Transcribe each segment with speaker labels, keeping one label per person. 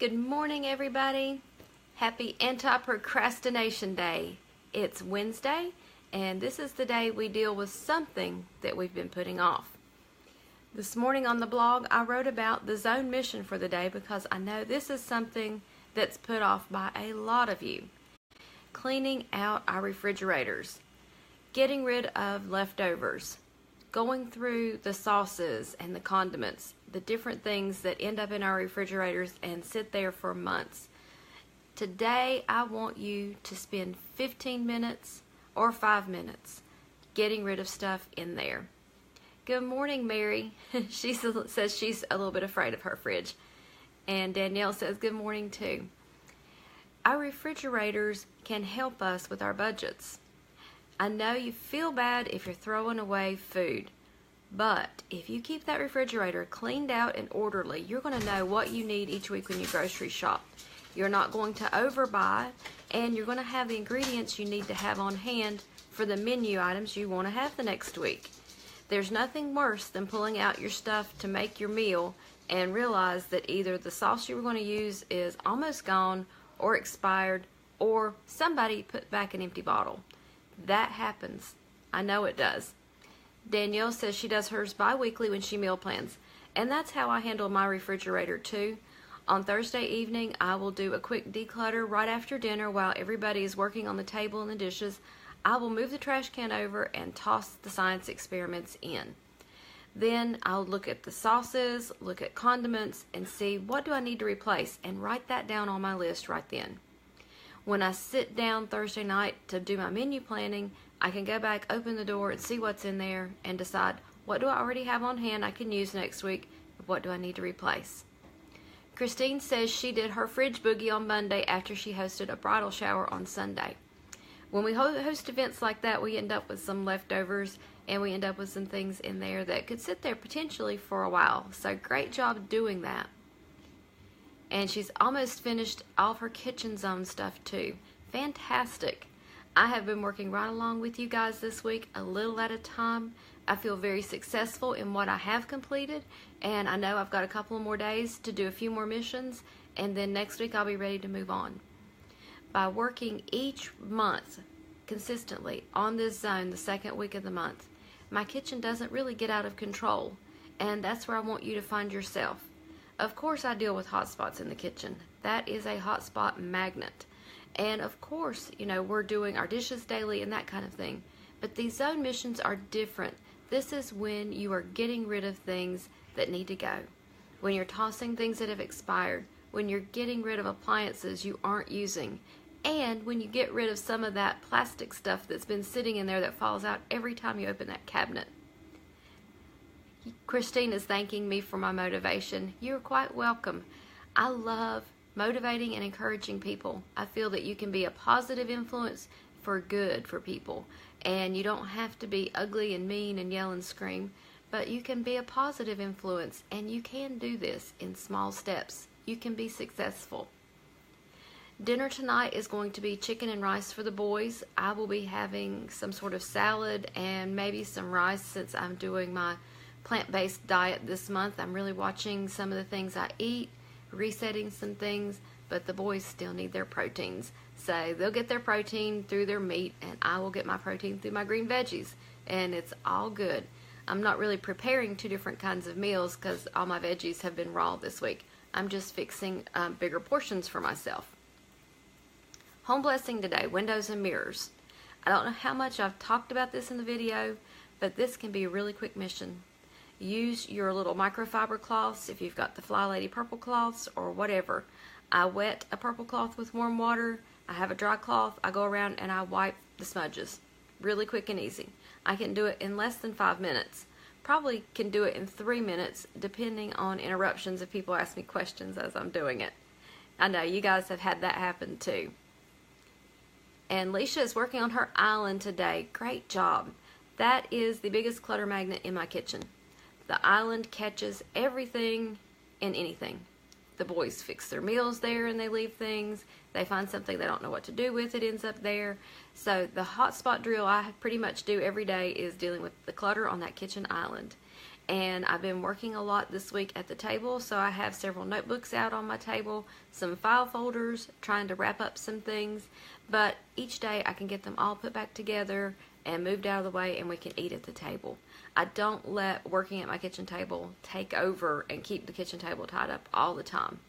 Speaker 1: Good morning, everybody. Happy Anti-Procrastination Day. It's Wednesday, and this is the day we deal with something that we've been putting off. This morning on the blog, I wrote about the zone mission for the day because I know this is something that's put off by a lot of you. Cleaning out our refrigerators, getting rid of leftovers, going through the sauces and the condiments, the different things that end up in our refrigerators and sit there for months. Today, I want you to spend 15 minutes or 5 minutes getting rid of stuff in there. Good morning, Mary. She says she's a little bit afraid of her fridge. And Danielle says good morning, too. Our refrigerators can help us with our budgets. I know you feel bad if you're throwing away food, but if you keep that refrigerator cleaned out and orderly, you're going to know what you need each week when you grocery shop. You're not going to overbuy, and you're going to have the ingredients you need to have on hand for the menu items you want to have the next week. There's nothing worse than pulling out your stuff to make your meal and realize that either the sauce you were going to use is almost gone or expired, or somebody put back an empty bottle. That happens. I know it does. Danielle says she does hers bi-weekly when she meal plans, and that's how I handle my refrigerator too. On Thursday evening, I will do a quick declutter right after dinner while everybody is working on the table and the dishes. I will move the trash can over and toss the science experiments in. Then I'll look at the sauces, look at condiments, and see what do I need to replace, and write that down on my list right then. When I sit down Thursday night to do my menu planning, I can go back, open the door, and see what's in there and decide what do I already have on hand I can use next week, and what do I need to replace. Christine says she did her fridge boogie on Monday after she hosted a bridal shower on Sunday. When we host events like that, we end up with some leftovers, and we end up with some things in there that could sit there potentially for a while. So great job doing that. And she's almost finished all of her kitchen zone stuff too. Fantastic. I have been working right along with you guys this week, a little at a time. I feel very successful in what I have completed, and I know I've got a couple more days to do a few more missions, and then next week I'll be ready to move on. By working each month consistently on this zone the second week of the month, my kitchen doesn't really get out of control, and that's where I want you to find yourself. Of course, I deal with hot spots in the kitchen. That is a hot spot magnet. And of course, we're doing our dishes daily and that kind of thing. But these zone missions are different. This is when you are getting rid of things that need to go. When you're tossing things that have expired. When you're getting rid of appliances you aren't using. And when you get rid of some of that plastic stuff that's been sitting in there that falls out every time you open that cabinet. Christine is thanking me for my motivation. You're quite welcome. I love motivating and encouraging people. I feel that you can be a positive influence for good for people. And you don't have to be ugly and mean and yell and scream, but you can be a positive influence, and you can do this in small steps. You can be successful. Dinner tonight is going to be chicken and rice for the boys. I will be having some sort of salad and maybe some rice since I'm doing my plant-based diet this month. I'm really watching some of the things I eat, resetting some things, but the boys still need their proteins. So they'll get their protein through their meat, and I will get my protein through my green veggies, and it's all good. I'm not really preparing two different kinds of meals because all my veggies have been raw this week. I'm just fixing bigger portions for myself. Home blessing today, windows and mirrors. I don't know how much I've talked about this in the video, but this can be a really quick mission. Use your little microfiber cloths if you've got the Fly Lady purple cloths or whatever. I wet a purple cloth with warm water. I have a dry cloth. I go around and I wipe the smudges. Really quick and easy. I can do it in less than 5 minutes. Probably can do it in 3 minutes depending on interruptions if people ask me questions as I'm doing it. I know you guys have had that happen too. And Leisha is working on her island today. Great job. That is the biggest clutter magnet in my kitchen. The island catches everything and anything. The boys fix their meals there and they leave things. They find something they don't know what to do with, it ends up there. So the hotspot drill I pretty much do every day is dealing with the clutter on that kitchen island. And I've been working a lot this week at the table, so I have several notebooks out on my table, some file folders, trying to wrap up some things, but each day I can get them all put back together and moved out of the way, and we can eat at the table. I don't let working at my kitchen table take over and keep the kitchen table tied up all the time.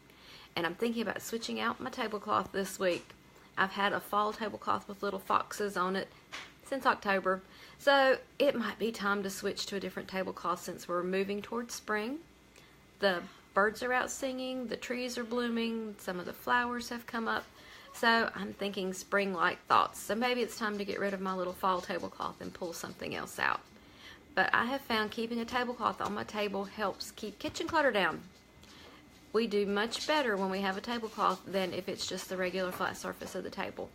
Speaker 1: And I'm thinking about switching out my tablecloth this week. I've had a fall tablecloth with little foxes on it since October, so it might be time to switch to a different tablecloth since we're moving towards spring. The birds are out singing, the trees are blooming, some of the flowers have come up, so I'm thinking spring-like thoughts. So maybe it's time to get rid of my little fall tablecloth and pull something else out. But I have found keeping a tablecloth on my table helps keep kitchen clutter down. We do much better when we have a tablecloth than if it's just the regular flat surface of the table.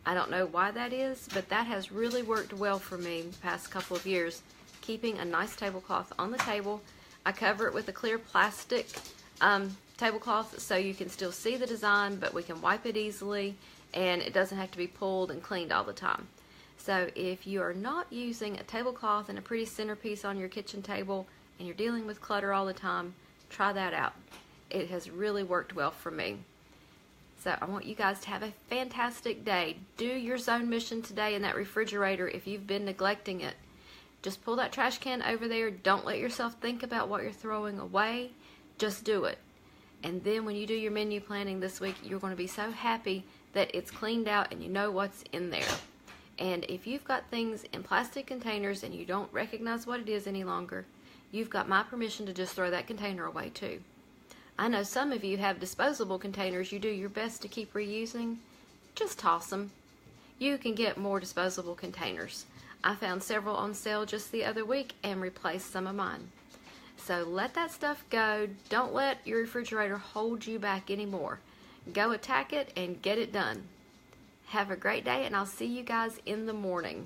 Speaker 1: I don't know why that is, but that has really worked well for me the past couple of years, keeping a nice tablecloth on the table. I cover it with a clear plastic tablecloth so you can still see the design, but we can wipe it easily, and it doesn't have to be pulled and cleaned all the time. So if you are not using a tablecloth and a pretty centerpiece on your kitchen table and you're dealing with clutter all the time, try that out. It has really worked well for me. So I want you guys to have a fantastic day. Do your zone mission today in that refrigerator if you've been neglecting it. Just pull that trash can over there. Don't let yourself think about what you're throwing away. Just do it. And then when you do your menu planning this week, you're going to be so happy that it's cleaned out and you know what's in there. And if you've got things in plastic containers and you don't recognize what it is any longer, you've got my permission to just throw that container away too. I know some of you have disposable containers you do your best to keep reusing. Just toss them. You can get more disposable containers. I found several on sale just the other week and replaced some of mine. So let that stuff go. Don't let your refrigerator hold you back anymore. Go attack it and get it done. Have a great day, and I'll see you guys in the morning.